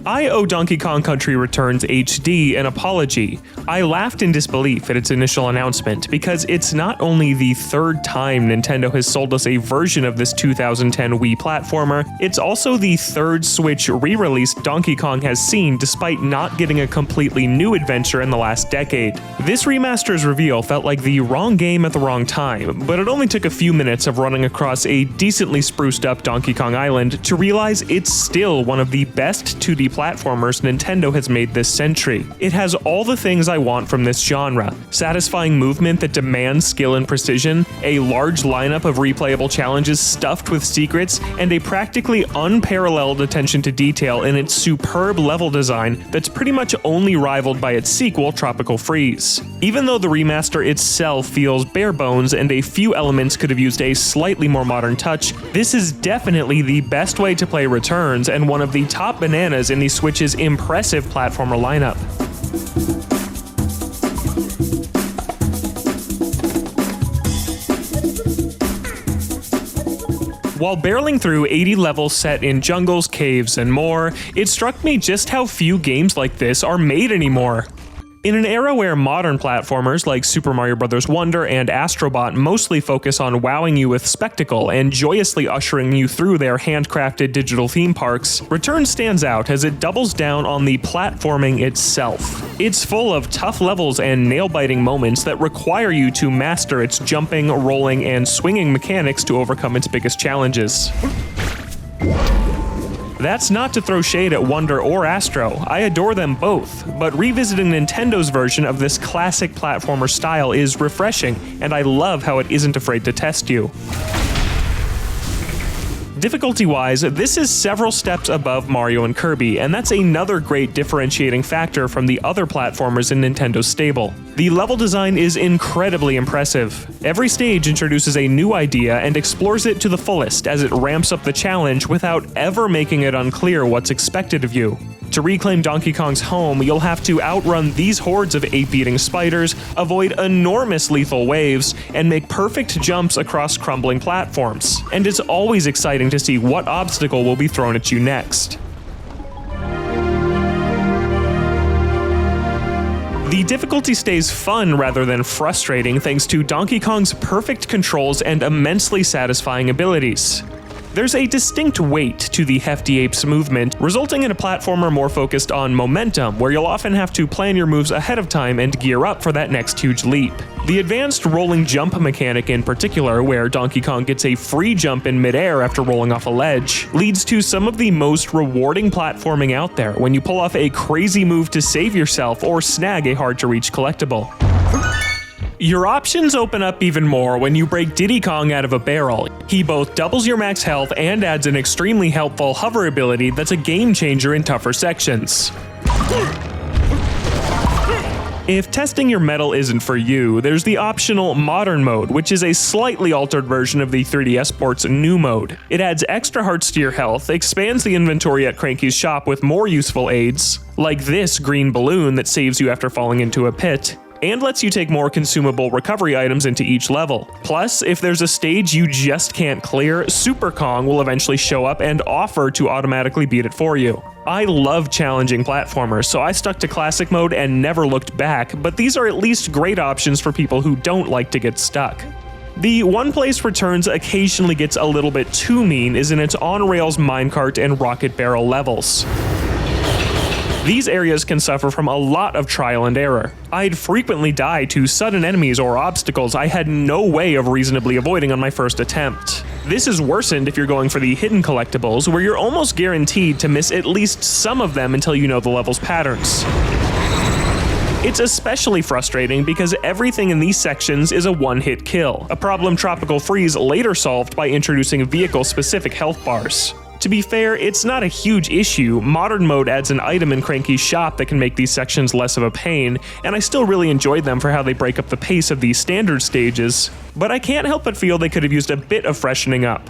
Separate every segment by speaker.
Speaker 1: I owe Donkey Kong Country Returns HD an apology. I laughed in disbelief at its initial announcement because it's not only the third time Nintendo has sold us a version of this 2010 Wii platformer, it's also the third Switch re-release Donkey Kong has seen despite not getting a completely new adventure in the last decade. This remaster's reveal felt like the wrong game at the wrong time, but it only took a few minutes of running across a decently spruced up Donkey Kong Island to realize it's still one of the best 2D platformers Nintendo has made this century. It has all the things I want from this genre: satisfying movement that demands skill and precision, a large lineup of replayable challenges stuffed with secrets, and a practically unparalleled attention to detail in its superb level design that's pretty much only rivaled by its sequel, Tropical Freeze. Even though the remaster itself feels bare bones and a few elements could have used a slightly more modern touch, this is definitely the best way to play Returns and one of the top bananas in the Switch's impressive platformer lineup. While barreling through 80 levels set in jungles, caves, and more, it struck me just how few games like this are made anymore. In an era where modern platformers like Super Mario Bros. Wonder and Astro Bot mostly focus on wowing you with spectacle and joyously ushering you through their handcrafted digital theme parks, Return stands out as it doubles down on the platforming itself. It's full of tough levels and nail-biting moments that require you to master its jumping, rolling, and swinging mechanics to overcome its biggest challenges. That's not to throw shade at Wonder or Astro, I adore them both, but revisiting Nintendo's version of this classic platformer style is refreshing, and I love how it isn't afraid to test you. Difficulty-wise, this is several steps above Mario and Kirby, and that's another great differentiating factor from the other platformers in Nintendo's stable. The level design is incredibly impressive. Every stage introduces a new idea and explores it to the fullest as it ramps up the challenge without ever making it unclear what's expected of you. To reclaim Donkey Kong's home, you'll have to outrun these hordes of ape-eating spiders, avoid enormous lethal waves, and make perfect jumps across crumbling platforms. And it's always exciting to see what obstacle will be thrown at you next. The difficulty stays fun rather than frustrating thanks to Donkey Kong's perfect controls and immensely satisfying abilities. There's a distinct weight to the Hefty Apes movement, resulting in a platformer more focused on momentum, where you'll often have to plan your moves ahead of time and gear up for that next huge leap. The advanced rolling jump mechanic in particular, where Donkey Kong gets a free jump in midair after rolling off a ledge, leads to some of the most rewarding platforming out there when you pull off a crazy move to save yourself or snag a hard-to-reach collectible. Your options open up even more when you break Diddy Kong out of a barrel. He both doubles your max health and adds an extremely helpful hover ability that's a game changer in tougher sections. If testing your metal isn't for you, there's the optional Modern mode, which is a slightly altered version of the 3DS port's new mode. It adds extra hearts to your health, expands the inventory at Cranky's shop with more useful aids, like this green balloon that saves you after falling into a pit, and lets you take more consumable recovery items into each level. Plus, if there's a stage you just can't clear, Super Kong will eventually show up and offer to automatically beat it for you. I love challenging platformers, so I stuck to classic mode and never looked back, but these are at least great options for people who don't like to get stuck. The one place Returns occasionally gets a little bit too mean is in its on-rails minecart and rocket barrel levels. These areas can suffer from a lot of trial and error. I'd frequently die to sudden enemies or obstacles I had no way of reasonably avoiding on my first attempt. This is worsened if you're going for the hidden collectibles, where you're almost guaranteed to miss at least some of them until you know the level's patterns. It's especially frustrating because everything in these sections is a one-hit kill, a problem Tropical Freeze later solved by introducing vehicle-specific health bars. To be fair, it's not a huge issue. Modern mode adds an item in Cranky's shop that can make these sections less of a pain, and I still really enjoyed them for how they break up the pace of these standard stages, but I can't help but feel they could have used a bit of freshening up.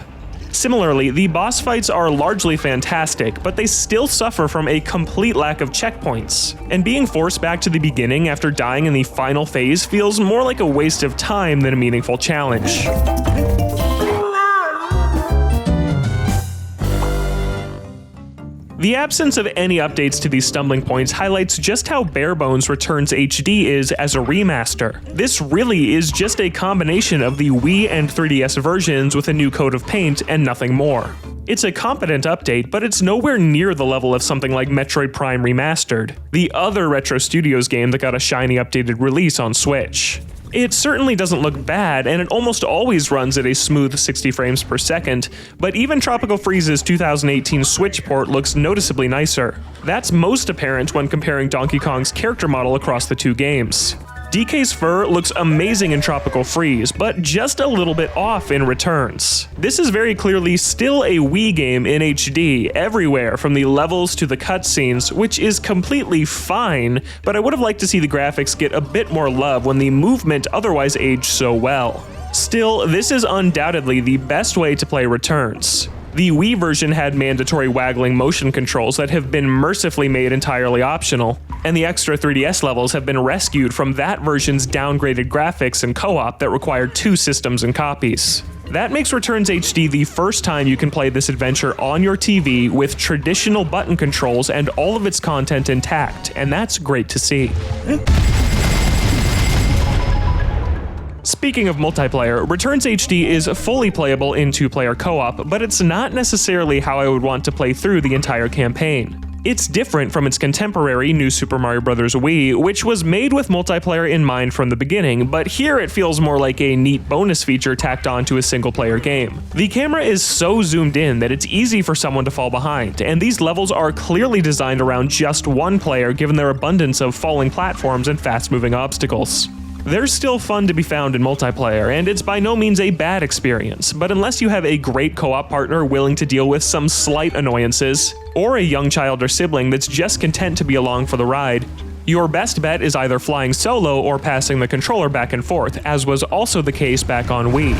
Speaker 1: Similarly, the boss fights are largely fantastic, but they still suffer from a complete lack of checkpoints, and being forced back to the beginning after dying in the final phase feels more like a waste of time than a meaningful challenge. The absence of any updates to these stumbling points highlights just how bare bones Returns HD is as a remaster. This really is just a combination of the Wii and 3DS versions with a new coat of paint and nothing more. It's a competent update, but it's nowhere near the level of something like Metroid Prime Remastered, the other Retro Studios game that got a shiny updated release on Switch. It certainly doesn't look bad, and it almost always runs at a smooth 60 frames per second, but even Tropical Freeze's 2018 Switch port looks noticeably nicer. That's most apparent when comparing Donkey Kong's character model across the two games. DK's fur looks amazing in Tropical Freeze, but just a little bit off in Returns. This is very clearly still a Wii game in HD everywhere, from the levels to the cutscenes, which is completely fine, but I would have liked to see the graphics get a bit more love when the movement otherwise aged so well. Still, this is undoubtedly the best way to play Returns. The Wii version had mandatory waggling motion controls that have been mercifully made entirely optional, and the extra 3DS levels have been rescued from that version's downgraded graphics and co-op that required 2 systems and copies. That makes Returns HD the first time you can play this adventure on your TV with traditional button controls and all of its content intact, and that's great to see. Speaking of multiplayer, Returns HD is fully playable in 2-player co-op, but it's not necessarily how I would want to play through the entire campaign. It's different from its contemporary New Super Mario Bros. Wii, which was made with multiplayer in mind from the beginning, but here it feels more like a neat bonus feature tacked onto a single-player game. The camera is so zoomed in that it's easy for someone to fall behind, and these levels are clearly designed around just one player given their abundance of falling platforms and fast-moving obstacles. There's still fun to be found in multiplayer, and it's by no means a bad experience, but unless you have a great co-op partner willing to deal with some slight annoyances, or a young child or sibling that's just content to be along for the ride, your best bet is either flying solo or passing the controller back and forth, as was also the case back on Wii.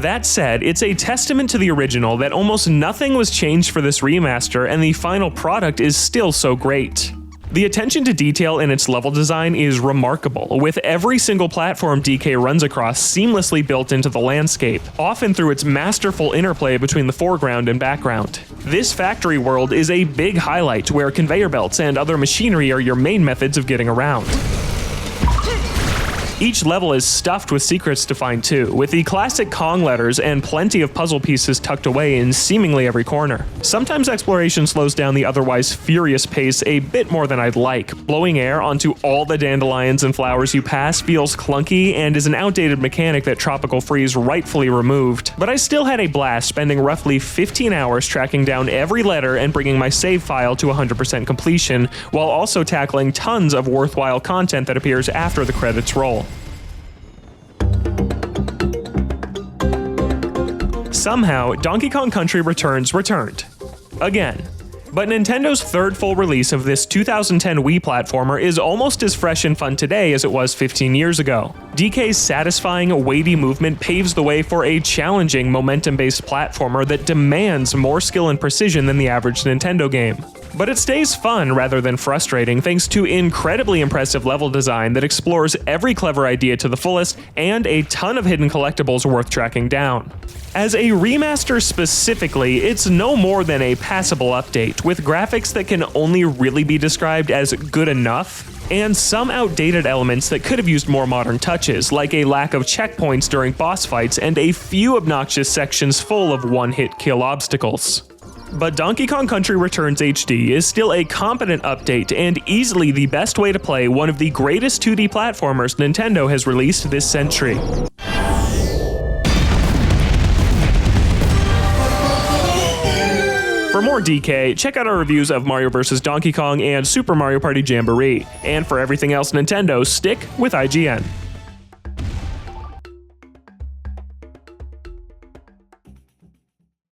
Speaker 1: That said, it's a testament to the original that almost nothing was changed for this remaster, and the final product is still so great. The attention to detail in its level design is remarkable, with every single platform DK runs across seamlessly built into the landscape, often through its masterful interplay between the foreground and background. This factory world is a big highlight, where conveyor belts and other machinery are your main methods of getting around. Each level is stuffed with secrets to find too, with the classic Kong letters and plenty of puzzle pieces tucked away in seemingly every corner. Sometimes exploration slows down the otherwise furious pace a bit more than I'd like. Blowing air onto all the dandelions and flowers you pass feels clunky and is an outdated mechanic that Tropical Freeze rightfully removed, but I still had a blast spending roughly 15 hours tracking down every letter and bringing my save file to 100% completion, while also tackling tons of worthwhile content that appears after the credits roll. Somehow, Donkey Kong Country Returns returned. Again. But Nintendo's third full release of this 2010 Wii platformer is almost as fresh and fun today as it was 15 years ago. DK's satisfying, weighty movement paves the way for a challenging, momentum-based platformer that demands more skill and precision than the average Nintendo game. But it stays fun rather than frustrating thanks to incredibly impressive level design that explores every clever idea to the fullest and a ton of hidden collectibles worth tracking down. As a remaster specifically, it's no more than a passable update, with graphics that can only really be described as good enough, and some outdated elements that could have used more modern touches, like a lack of checkpoints during boss fights and a few obnoxious sections full of one-hit kill obstacles. But Donkey Kong Country Returns HD is still a competent update and easily the best way to play one of the greatest 2D platformers Nintendo has released this century. For more DK, check out our reviews of Mario vs. Donkey Kong and Super Mario Party Jamboree. And for everything else Nintendo, stick with IGN.